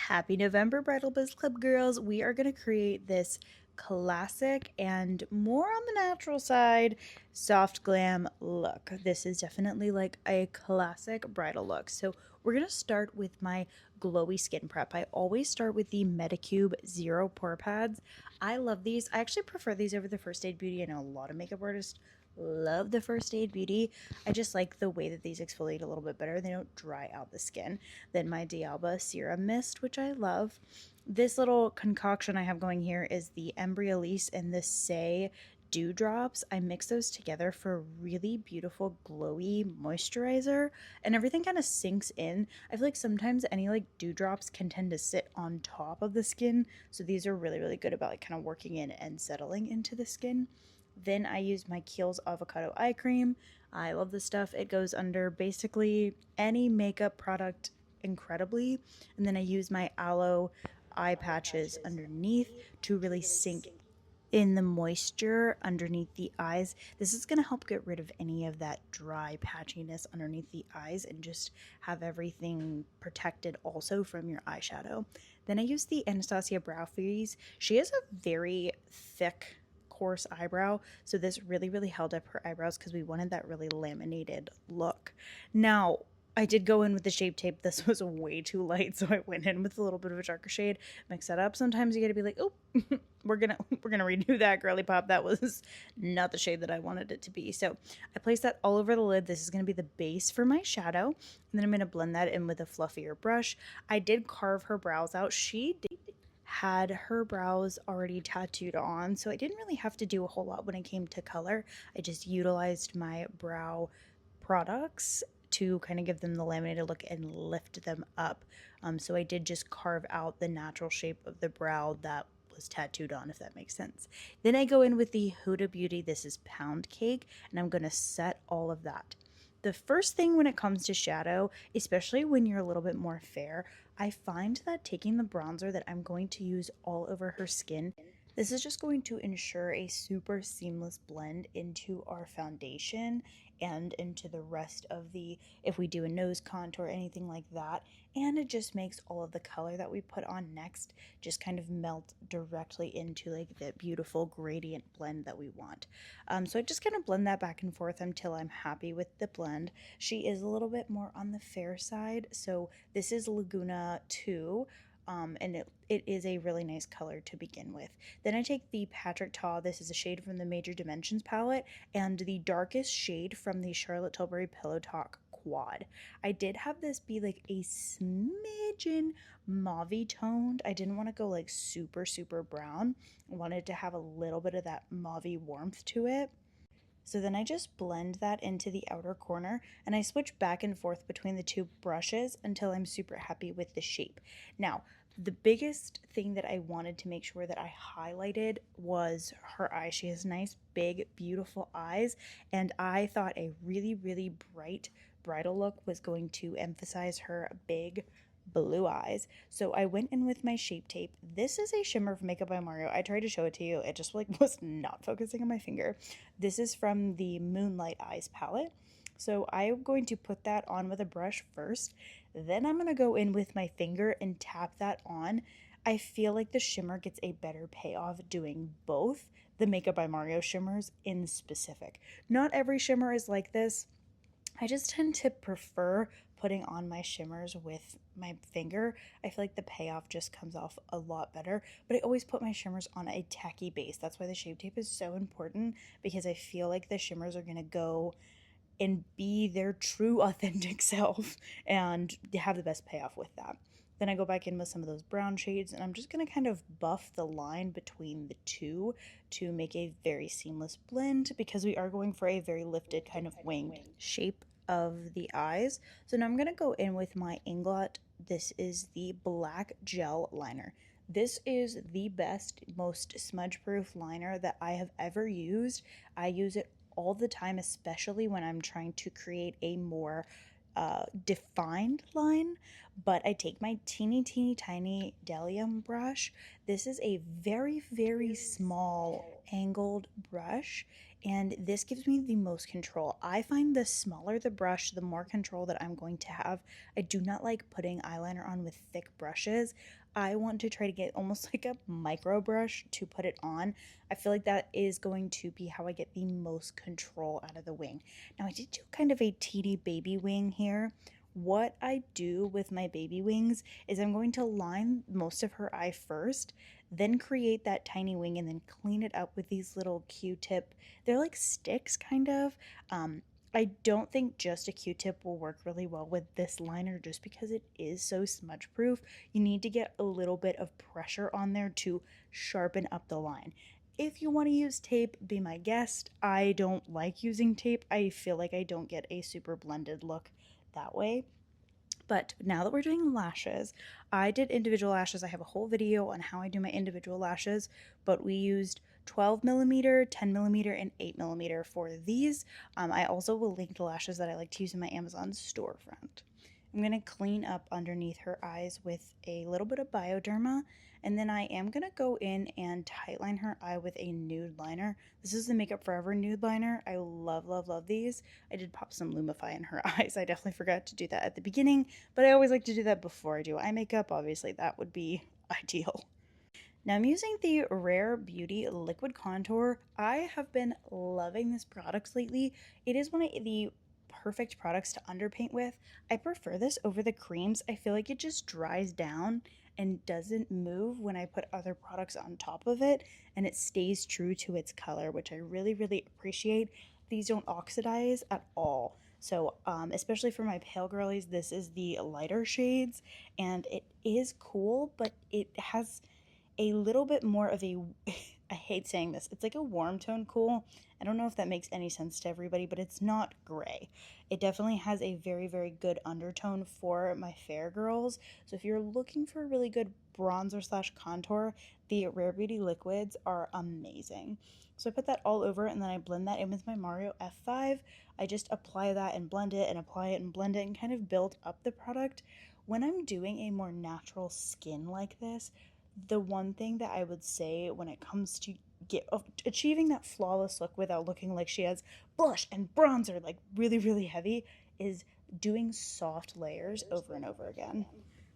Happy November, Bridal Biz Club girls. We are going to create this classic and more on the natural side soft glam look. This is definitely like a classic bridal look. So we're going to start with my glowy skin prep. I always start with the Medicube Zero Pore Pads. I love these. I actually prefer these over the First Aid Beauty. I know a lot of makeup artists love the First Aid Beauty. I just like the way that these exfoliate a little bit better. They don't dry out the skin. Then my Dialba Serum Mist, which I love. This little concoction I have going here is the Embryolisse and the Saie dewdrops. I mix those together for a really beautiful glowy moisturizer, and everything kind of sinks in. I feel like sometimes any like dewdrops can tend to sit on top of the skin, so these are really good about like kind of working in and settling into the skin. Then I use my Kiehl's Avocado Eye Cream. I love this stuff. It goes under basically any makeup product incredibly. And then I use my aloe eye patches underneath to really sink in the moisture underneath the eyes. This is going to help get rid of any of that dry patchiness underneath the eyes and just have everything protected also from your eyeshadow. Then I use the Anastasia Brow Freeze. She has a very thick coarse eyebrow, so this really held up her eyebrows because we wanted that really laminated look. Now I did go in with the Shape Tape. This was way too light, so I went in with a little bit of a darker shade. Mix that up. Sometimes you gotta be like, oh, we're gonna redo that, girly pop. That was not the shade that I wanted it to be. So I placed that all over the lid. This is gonna be the base for my shadow, and then I'm gonna blend that in with a fluffier brush. I did carve her brows out. She had her brows already tattooed on, so I didn't really have to do a whole lot when it came to color. I just utilized my brow products to kind of give them the laminated look and lift them up. So I did just carve out the natural shape of the brow that was tattooed on, if that makes sense. Then I go in with the Huda Beauty. This is Pound Cake, and I'm going to set all of that. The first thing when it comes to shadow, especially when you're a little bit more fair, I find that taking the bronzer that I'm going to use all over her skin, this is just going to ensure a super seamless blend into our foundation and into the rest of the, if we do a nose contour, anything like that. And it just makes all of the color that we put on next just kind of melt directly into like the beautiful gradient blend that we want. So I just kind of blend that back and forth until I'm happy with the blend. She is a little bit more on the fair side, so this is Laguna 2. And it is a really nice color to begin with. Then I take the Patrick Ta, this is a shade from the Major Dimensions palette, and the darkest shade from the Charlotte Tilbury Pillow Talk Quad. I did have this be like a smidgen mauve toned. I didn't want to go like super brown. I wanted to have a little bit of that mauve warmth to it. So then I just blend that into the outer corner, and I switch back and forth between the two brushes until I'm super happy with the shape. Now, the biggest thing that I wanted to make sure that I highlighted was her eyes. She has nice, big, beautiful eyes, and I thought a really bright bridal look was going to emphasize her big blue eyes. So I went in with my Shape Tape. This is a shimmer from Makeup by Mario. I tried to show it to you. It just like was not focusing on my finger. This is from the Moonlight Eyes palette. So I'm going to put that on with a brush first. Then I'm going to go in with my finger and tap that on. I feel like the shimmer gets a better payoff doing both the Makeup by Mario shimmers in specific. Not every shimmer is like this. I just tend to prefer putting on my shimmers with my finger. I feel like the payoff just comes off a lot better, but I always put my shimmers on a tacky base. That's why the Shape Tape is so important, because I feel like the shimmers are going to go and be their true authentic self and have the best payoff with that. Then I go back in with some of those brown shades, and I'm just going to kind of buff the line between the two to make a very seamless blend, because we are going for a very lifted kind of winged shape of the eyes. So now I'm going to go in with my Inglot. This is the black gel liner. This is the best, most smudge-proof liner that I have ever used. I use it all the time, especially when I'm trying to create a more defined line. But I take my teeny tiny Delium brush. This is a very small angled brush, and this gives me the most control. I find the smaller the brush, the more control that I'm going to have. I do not like putting eyeliner on with thick brushes. I want to try to get almost like a micro brush to put it on. I feel like that is going to be how I get the most control out of the wing. Now I did do kind of a teeny baby wing here. What I do with my baby wings is I'm going to line most of her eye first, then create that tiny wing and then clean it up with these little Q-tip. They're like sticks kind of. I don't think just a Q-tip will work really well with this liner just because it is so smudge proof. You need to get a little bit of pressure on there to sharpen up the line. If you want to use tape, be my guest. I don't like using tape. I feel like I don't get a super blended look that way. But now that we're doing lashes, I did individual lashes. I have a whole video on how I do my individual lashes, but we used 12 millimeter, 10 millimeter, and 8 millimeter for these. I also will link the lashes that I like to use in my Amazon storefront. I'm going to clean up underneath her eyes with a little bit of Bioderma, and then I am going to go in and tightline her eye with a nude liner. This is the Makeup Forever nude liner. I love, love, love these. I did pop some Lumify in her eyes. I definitely forgot to do that at the beginning, but I always like to do that before I do eye makeup. Obviously, that would be ideal. Now I'm using the Rare Beauty Liquid Contour. I have been loving this product lately. It is one of the perfect products to underpaint with. I prefer this over the creams. I feel like it just dries down and doesn't move when I put other products on top of it, and it stays true to its color, which I really, really appreciate. These don't oxidize at all. So especially for my pale girlies, this is the lighter shades, and it is cool, but it has a little bit more of a I hate saying this, it's like a warm tone cool. I don't know if that makes any sense to everybody, but it's not gray. It definitely has a very, very good undertone for my fair girls. So if you're looking for a really good bronzer slash contour, the Rare Beauty liquids are amazing. So I put that all over and then I blend that in with my Mario F5. I just apply that and blend it and apply it and blend it and kind of build up the product. When I'm doing a more natural skin like this, the one thing that I would say when it comes to achieving that flawless look without looking like she has blush and bronzer like really, really heavy is doing soft layers over and over again.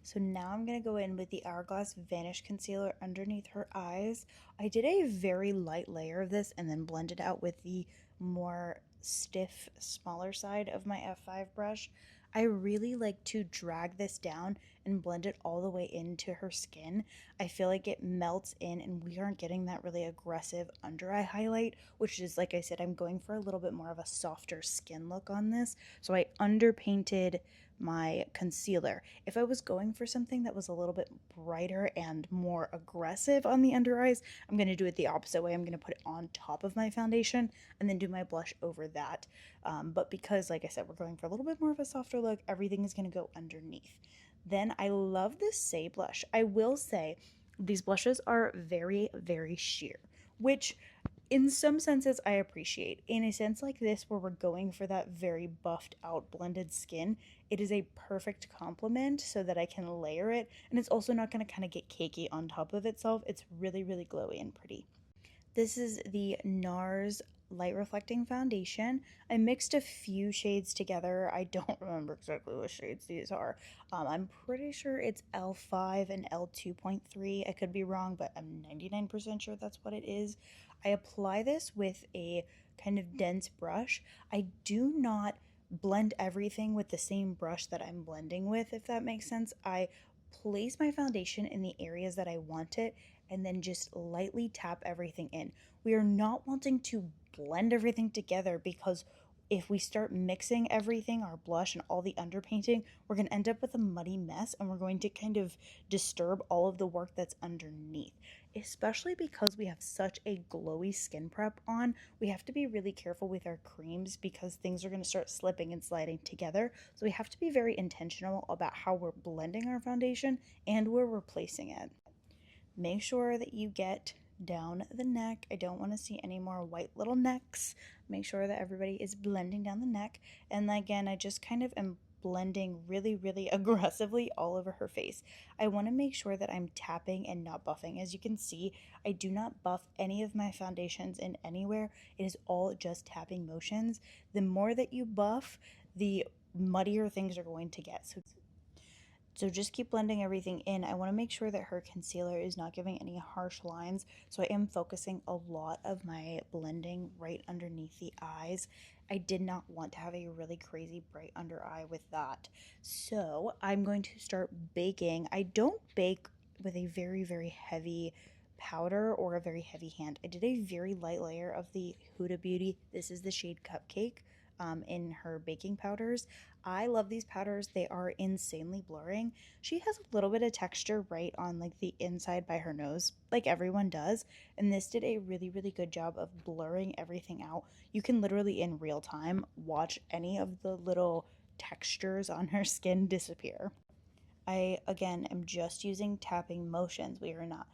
So now I'm going to go in with the Hourglass Vanish Concealer underneath her eyes. I did a very light layer of this and then blended out with the more stiff, smaller side of my F5 brush. I really like to drag this down and blend it all the way into her skin. I feel like it melts in and we aren't getting that really aggressive under eye highlight, which is, like I said, I'm going for a little bit more of a softer skin look on this. So I underpainted my concealer. If I was going for something that was a little bit brighter and more aggressive on the under eyes, I'm going to do it the opposite way. I'm going to put it on top of my foundation and then do my blush over that. But because, like I said, we're going for a little bit more of a softer look, everything is going to go underneath. Then I love this Saie blush. I will say these blushes are very, very sheer, which in some senses I appreciate. In a sense like this where we're going for that very buffed out blended skin, it is a perfect complement so that I can layer it, and it's also not going to kind of get cakey on top of itself. It's really, really glowy and pretty. This is the NARS Light Reflecting Foundation. I mixed a few shades together. I don't remember exactly what shades these are. I'm pretty sure it's L5 and L2.3. I could be wrong, but I'm 99% sure that's what it is. I apply this with a kind of dense brush. I do not blend everything with the same brush that I'm blending with, if that makes sense. I place my foundation in the areas that I want it and then just lightly tap everything in. We are not wanting to blend everything together because if we start mixing everything, our blush and all the underpainting, we're going to end up with a muddy mess and we're going to kind of disturb all of the work that's underneath. Especially because we have such a glowy skin prep on, we have to be really careful with our creams because things are going to start slipping and sliding together. So we have to be very intentional about how we're blending our foundation and where we're placing it. Make sure that you get down the neck. I don't want to see any more white little necks. Make sure that everybody is blending down the neck. And again, I just kind of am blending really, really aggressively all over her face. I want to make sure that I'm tapping and not buffing. As you can see, I do not buff any of my foundations in anywhere. It is all just tapping motions. The more that you buff, the muddier things are going to get. So just keep blending everything in. I want to make sure that her concealer is not giving any harsh lines. So I am focusing a lot of my blending right underneath the eyes. I did not want to have a really crazy bright under eye with that. So I'm going to start baking. I don't bake with a very, very heavy powder or a very heavy hand. I did a very light layer of the Huda Beauty. This is the shade Cupcake. In her baking powders. I love these powders. They are insanely blurring. She has a little bit of texture right on like the inside by her nose, like everyone does. And this did a really, really good job of blurring everything out. You can literally in real time watch any of the little textures on her skin disappear. I, again, am just using tapping motions. We are not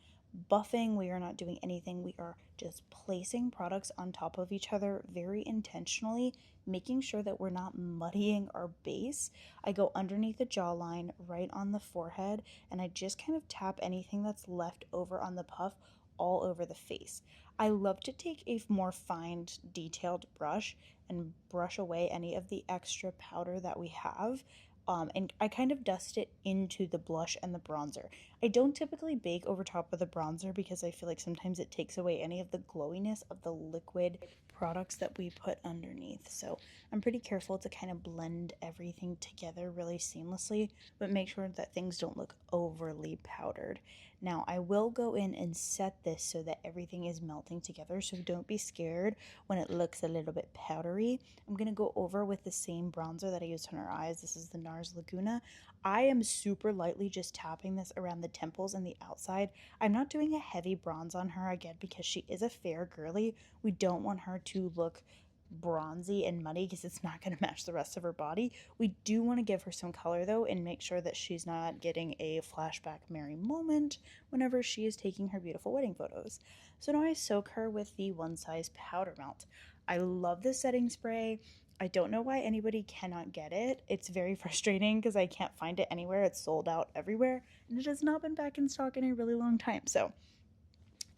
buffing, we are not doing anything. We are just placing products on top of each other very intentionally, making sure that we're not muddying our base. I go underneath the jawline, right on the forehead, and I just kind of tap anything that's left over on the puff all over the face. I love to take a more fine, detailed brush and brush away any of the extra powder that we have. And I kind of dust it into the blush and the bronzer. I don't typically bake over top of the bronzer because I feel like sometimes it takes away any of the glowiness of the liquid products that we put underneath. So I'm pretty careful to kind of blend everything together really seamlessly, but make sure that things don't look overly powdered. Now I will go in and set this so that everything is melting together, so don't be scared when it looks a little bit powdery. I'm going to go over with the same bronzer that I used on her eyes. This is the NARS Laguna. I am super lightly just tapping this around the temples and the outside. I'm not doing a heavy bronze on her again because she is a fair girly. We don't want her to look bronzy and muddy because it's not going to match the rest of her body. We do want to give her some color though and make sure that she's not getting a flashback Mary moment whenever she is taking her beautiful wedding photos. So now I soak her with the One Size Powder Melt. I love this setting spray. I don't know why anybody cannot get it. It's very frustrating because I can't find it anywhere. It's sold out everywhere and it has not been back in stock in a really long time. So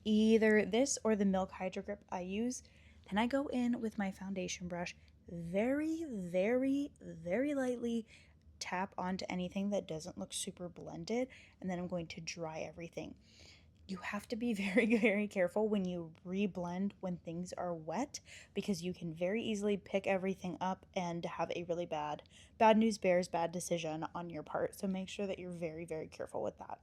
either this or the Milk Hydro Grip I use. Then I go in with my foundation brush, very, very, very lightly tap onto anything that doesn't look super blended, and then I'm going to dry everything. You have to be very, very careful when you reblend when things are wet because you can very easily pick everything up and have a really bad news bears bad decision on your part. So make sure that you're very, very careful with that.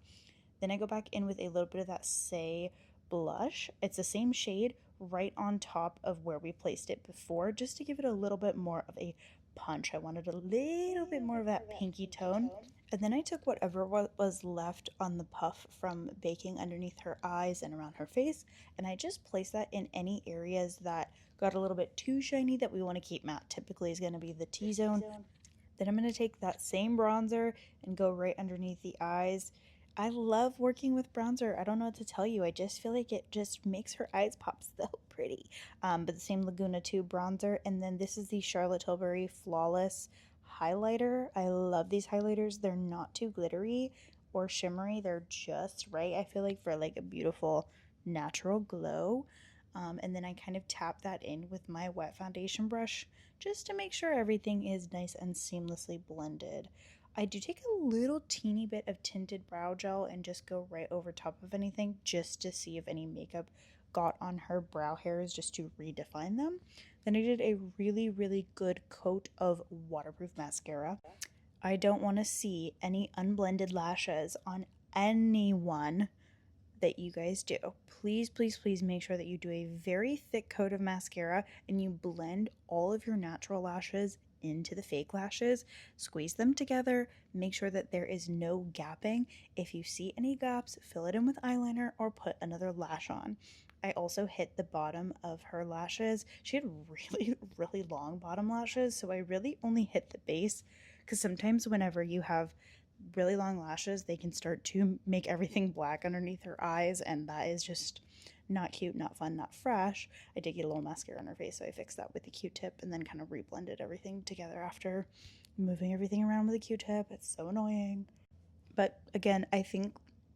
Then I go back in with a little bit of that Saie blush. It's the same shade right on top of where we placed it before, just to give it a little bit more of a punch. I wanted a little bit more of that pinky tone. And then I took whatever was left on the puff from baking underneath her eyes and around her face, and I just placed that in any areas that got a little bit too shiny that we want to keep matte. Typically is going to be the T-zone. Then I'm going to take that same bronzer and go right underneath the eyes. I love working with bronzer. I don't know what to tell you. I just feel like it just makes her eyes pop so pretty. But the same Laguna 2 bronzer. And then this is the Charlotte Tilbury Flawless highlighter. I love these highlighters. They're not too glittery or shimmery. They're just right, I feel like, for like a beautiful natural glow. And then I kind of tap that in with my wet foundation brush just to make sure everything is nice and seamlessly blended. I do take a little teeny bit of tinted brow gel and just go right over top of anything just to see if any makeup got on her brow hairs, just to redefine them. Then I did a really, really good coat of waterproof mascara. I don't want to see any unblended lashes on anyone that you guys do. Please, please, please make sure that you do a very thick coat of mascara and you blend all of your natural lashes into the fake lashes. Squeeze them together. Make sure that there is no gapping. If you see any gaps, fill it in with eyeliner or put another lash on. I also hit the bottom of her lashes. She had really, really long bottom lashes, so I really only hit the base because sometimes whenever you have really long lashes, they can start to make everything black underneath her eyes, and that is just not cute, not fun, not fresh. I did get a little mascara on her face, so I fixed that with a Q-tip and then kind of reblended everything together after. moving everything around with a Q-tip. It's so annoying. But again, I think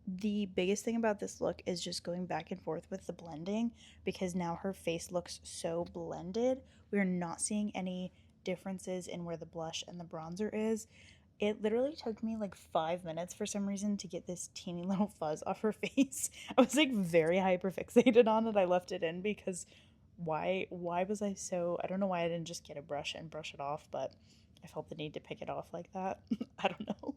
the biggest thing about this look is just going back and forth with the blending, because now her face looks so blended. We're not seeing any differences in where the blush and the bronzer is. It literally took me like 5 minutes for some reason to get this teeny little fuzz off her face. I was like very hyperfixated on it. I left it in because why was I so, I don't know why I didn't just get a brush and brush it off, but I felt the need to pick it off like that. I don't know.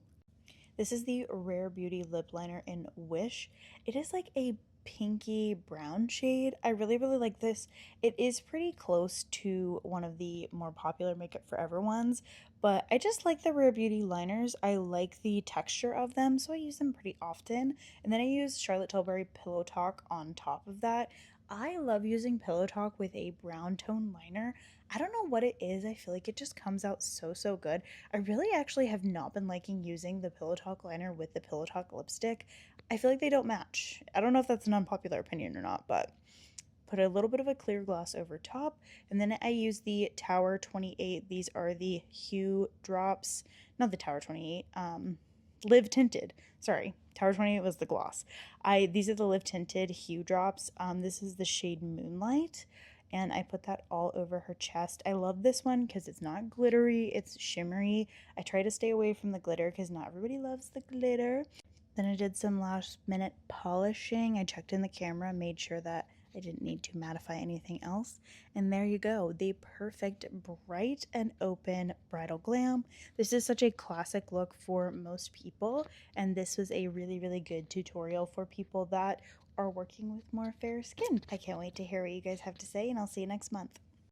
This is the Rare Beauty lip liner in Wish. It is like a pinky brown shade. I really, really like this. It is pretty close to one of the more popular Makeup Forever ones, but I just like the Rare Beauty liners. I like the texture of them, so I use them pretty often. And then I use Charlotte Tilbury Pillow Talk on top of that. I love using Pillow Talk with a brown tone liner. I don't know what it is. I feel like it just comes out so, so good. I really actually have not been liking using the Pillow Talk liner with the Pillow Talk lipstick. I feel like they don't match. I don't know if that's an unpopular opinion or not, but put a little bit of a clear gloss over top, and then I use the Tower 28. These are the Hue drops, not the Tower 28, Live Tinted. Sorry, Tower 28 was the gloss. These are the Live Tinted Hue drops. This is the shade Moonlight, and I put that all over her chest. I love this one because it's not glittery, it's shimmery. I try to stay away from the glitter because not everybody loves the glitter. Then I did some last minute polishing. I checked in the camera, made sure that I didn't need to mattify anything else. And there you go, the perfect bright and open bridal glam. This is such a classic look for most people, and this was a really, really good tutorial for people that are working with more fair skin. I can't wait to hear what you guys have to say, and I'll see you next month.